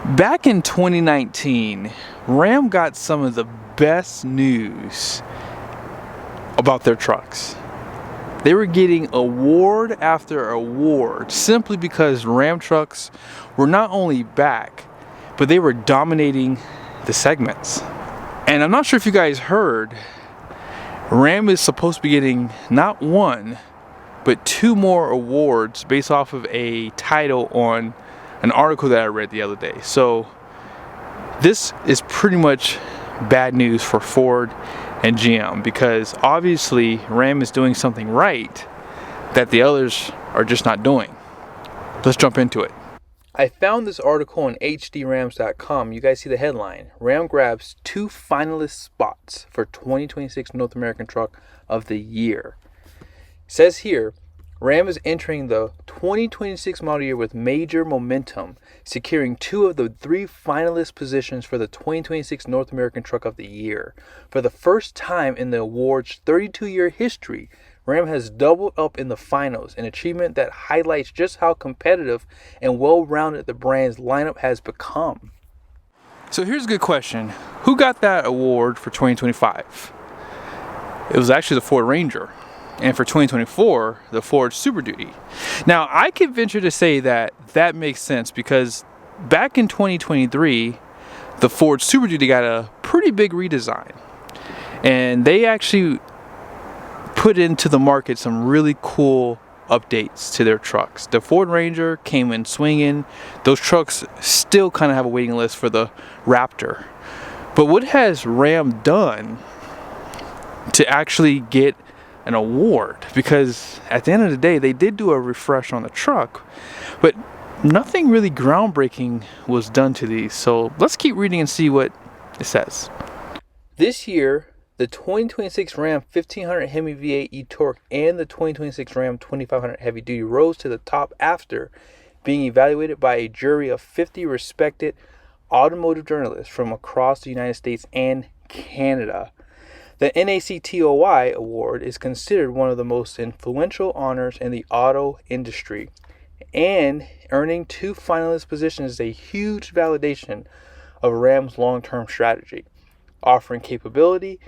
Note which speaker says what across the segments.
Speaker 1: Back in 2019, Ram got some of the best news about their trucks. They were getting award after award simply because Ram trucks were not only back, but they were dominating the segments. And I'm not sure if you guys heard, Ram is supposed to be getting not one, but 2 more awards based off of a title on an article that I read the other day. So this is pretty much bad news for Ford and GM, because obviously Ram is doing something right that the others are just not doing. Let's jump into it. I found this article on hdrams.com. You guys see the headline: Ram grabs 2 finalist spots for 2026 North American Truck of the Year. It says here, Ram is entering the 2026 model year with major momentum, securing 2 of the 3 finalist positions for the 2026 North American Truck of the Year. For the first time in the award's 32-year history, Ram has doubled up in the finals, an achievement that highlights just how competitive and well-rounded the brand's lineup has become. So here's a good question. Who got that award for 2025? It was actually the Ford Ranger. And for 2024, the Ford Super Duty. Now, I could venture to say that that makes sense because back in 2023, the Ford Super Duty got a pretty big redesign. And they actually put into the market some really cool updates to their trucks. The Ford Ranger came in swinging. Those trucks still kind of have a waiting list for the Raptor. But what has Ram done to actually get an award? Because at the end of the day, they did do a refresh on the truck, but nothing really groundbreaking was done to these. So let's keep reading and see what it says. This year, the 2026 Ram 1500 Hemi V8 e-Torque and the 2026 Ram 2500 Heavy Duty rose to the top after being evaluated by a jury of 50 respected automotive journalists from across the United States and Canada. The NACTOY award is considered one of the most influential honors in the auto industry, and earning 2 finalist positions is a huge validation of Ram's long-term strategy, offering capability,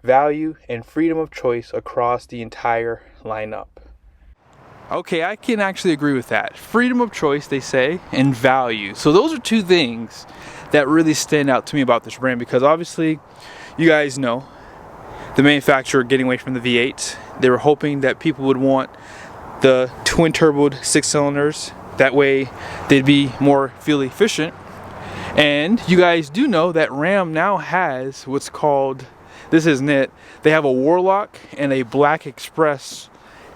Speaker 1: value, and freedom of choice across the entire lineup. Okay, I can actually agree with that. Freedom of choice, they say, and value. So those are 2 things that really stand out to me about this Ram, because obviously, you guys know, the manufacturer getting away from the V8. They were hoping that people would want the twin turboed 6 cylinders. That way they'd be more fuel efficient. And you guys do know that Ram now has what's called, this isn't it, they have a Warlock and a Black Express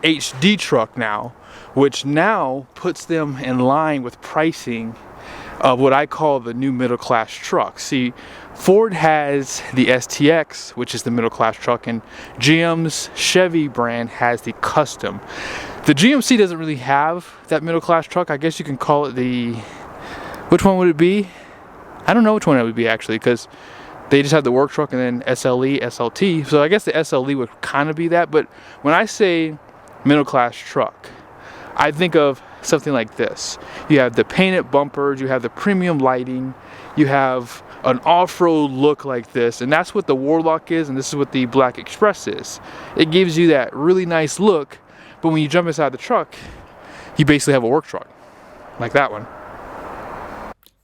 Speaker 1: HD truck now, which now puts them in line with pricing of what I call the new middle class truck. See, Ford has the STX, which is the middle class truck, and GM's Chevy brand has the Custom. The GMC doesn't really have that middle class truck. I guess you can call it the, which one would it be? I don't know which one it would be actually, because they just have the work truck and then SLE, SLT. So I guess the SLE would kind of be that. But when I say middle class truck, I think of something like this. You have the painted bumpers, you have the premium lighting, you have an off-road look like this, and that's what the Warlock is, and this is what the Black Express is. It gives you that really nice look, but when you jump inside the truck, you basically have a work truck, like that one.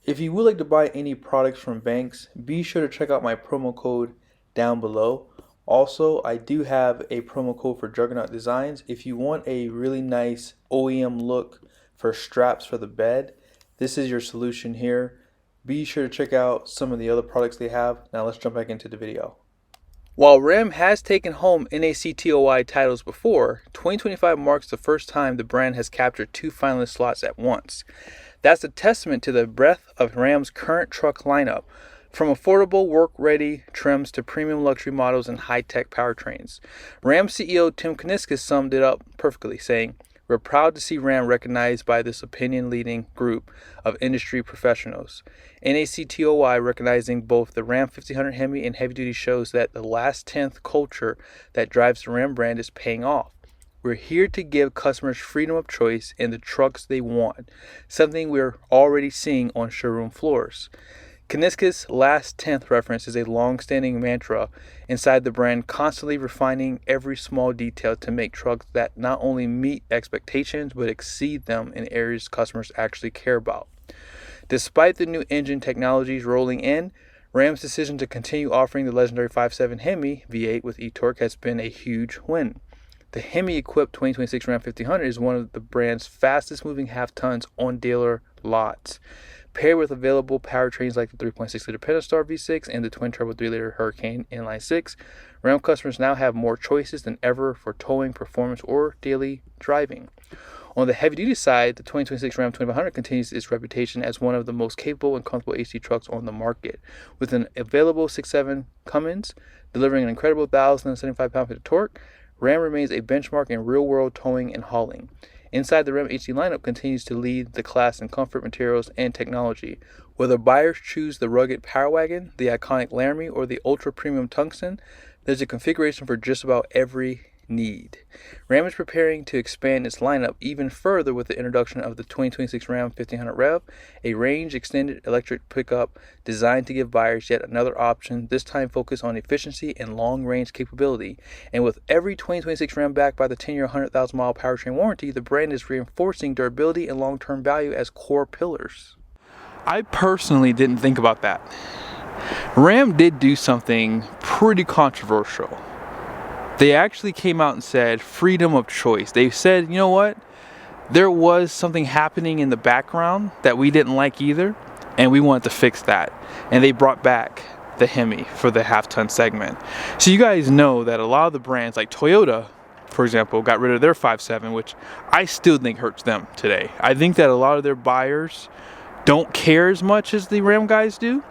Speaker 1: If you would like to buy any products from Banks, be sure to check out my promo code down below. Also, I do have a promo code for Juggernaut Designs. If you want a really nice OEM look for straps for the bed, this is your solution here. Be sure to check out some of the other products they have. Now let's jump back into the video. While Ram has taken home NACTOY titles before, 2025 marks the first time the brand has captured 2 finalist slots at once. That's a testament to the breadth of Ram's current truck lineup, from affordable work-ready trims to premium luxury models and high-tech powertrains. Ram CEO Tim Kuniskis summed it up perfectly, saying, "We're proud to see Ram recognized by this opinion-leading group of industry professionals. NACTOY recognizing both the Ram 1500 Hemi and Heavy Duty shows that the last tenth culture that drives the Ram brand is paying off. we're here to give customers freedom of choice in the trucks they want, something we're already seeing on showroom floors. Kniska's last 10th reference is a long-standing mantra inside the brand, constantly refining every small detail to make trucks that not only meet expectations but exceed them in areas customers actually care about. Despite the new engine technologies rolling in, Ram's decision to continue offering the legendary 5.7 Hemi V8 with e-torque has been a huge win. The Hemi-equipped 2026 Ram 1500 is one of the brand's fastest-moving half-tons on dealer lots. Paired with available powertrains like the 3.6-liter Pentastar V6 and the twin-turbo 3-liter Hurricane Inline 6, Ram customers now have more choices than ever for towing, performance, or daily driving. On the heavy-duty side, the 2026 Ram 2500 continues its reputation as one of the most capable and comfortable AC trucks on the market. With an available 6.7 Cummins delivering an incredible 1,075 pound-feet of torque, Ram remains a benchmark in real-world towing and hauling. Inside, the Ram HD lineup continues to lead the class in comfort, materials, and technology. Whether buyers choose the rugged Power Wagon, the iconic Laramie, or the ultra-premium Tungsten, there's a configuration for just about every need. Ram is preparing to expand its lineup even further with the introduction of the 2026 Ram 1500 Rev, a range-extended electric pickup designed to give buyers yet another option, this time focused on efficiency and long-range capability. And with every 2026 Ram backed by the 10-year, 100,000-mile powertrain warranty, the brand is reinforcing durability and long-term value as core pillars. I personally didn't think about that. Ram did do something pretty controversial. They actually came out and said freedom of choice. They said, you know what? There was something happening in the background that we didn't like either, and we wanted to fix that. And they brought back the Hemi for the half-ton segment. So you guys know that a lot of the brands, like Toyota, for example, got rid of their 5.7, which I still think hurts them today. I think that a lot of their buyers don't care as much as the Ram guys do,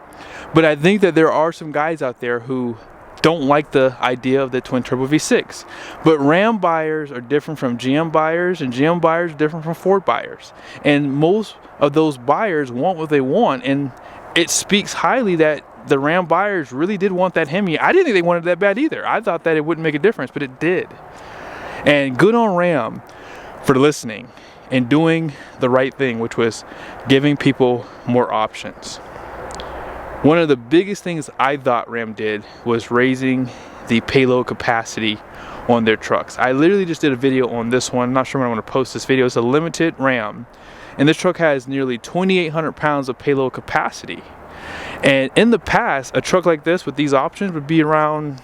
Speaker 1: but I think that there are some guys out there who don't like the idea of the twin turbo V6. But Ram buyers are different from GM buyers, and GM buyers are different from Ford buyers. And most of those buyers want what they want, and it speaks highly that the Ram buyers really did want that Hemi. I didn't think they wanted that bad either. I thought that it wouldn't make a difference, but it did. And good on Ram for listening and doing the right thing, which was giving people more options. One of the biggest things I thought Ram did was raising the payload capacity on their trucks. I literally just did a video on this one. I'm not sure when I'm going to post this video. It's a limited Ram, and this truck has nearly 2,800 pounds of payload capacity. And in the past, a truck like this with these options would be around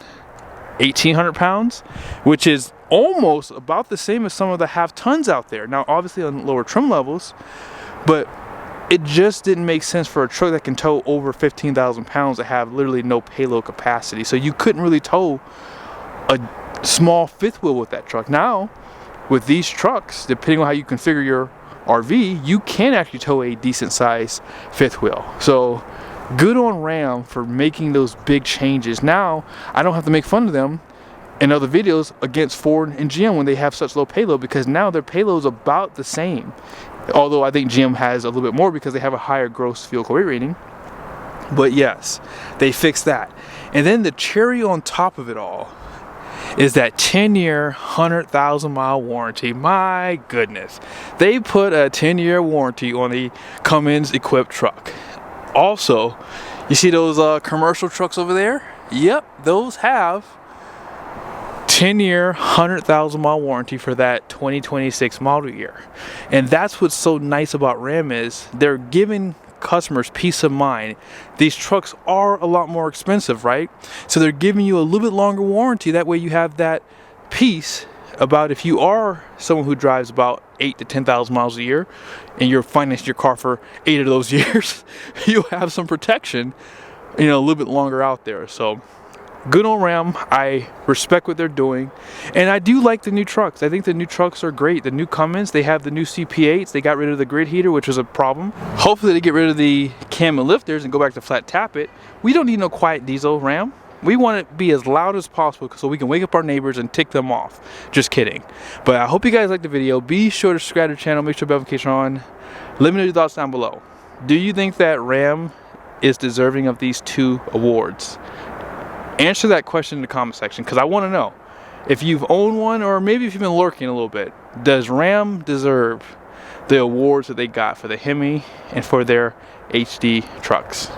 Speaker 1: 1,800 pounds, which is almost about the same as some of the half tons out there. Now, obviously on lower trim levels, but it just didn't make sense for a truck that can tow over 15,000 pounds to have literally no payload capacity. So you couldn't really tow a small fifth wheel with that truck. Now, with these trucks, depending on how you configure your RV, you can actually tow a decent sized fifth wheel. So good on Ram for making those big changes. Now, I don't have to make fun of them in other videos against Ford and GM when they have such low payload, because now their payload is about the same. Although I think GM has a little bit more because they have a higher gross vehicle weight rating. But yes, they fixed that. And then the cherry on top of it all is that 10-year, 100,000-mile warranty. My goodness. They put a 10-year warranty on the Cummins equipped truck. Also, you see those commercial trucks over there? Yep, those have 10-year, 100,000-mile warranty for that 2026 model year. And that's what's so nice about Ram is they're giving customers peace of mind. These trucks are a lot more expensive, right? So they're giving you a little bit longer warranty. That way you have that peace about if you are someone who drives about 8 to 10,000 miles a year and you're financing your car for 8 of those years, you'll have some protection, a little bit longer out there. So good on Ram. I respect what they're doing, and I do like the new trucks. I think the new trucks are great. The new Cummins, they have the new CP8s. They got rid of the grid heater, which was a problem. Hopefully they get rid of the cam and lifters and go back to flat tappet. We don't need no quiet diesel Ram. We want it to be as loud as possible so we can wake up our neighbors and tick them off. Just kidding. But I hope you guys liked the video. Be sure to subscribe to the channel. Make sure bell notification on. Let me know your thoughts down below. Do you think that Ram is deserving of these 2 awards? Answer that question in the comment section, because I want to know. if you've owned one, or maybe if you've been lurking a little bit, does Ram deserve the awards that they got for the Hemi and for their HD trucks?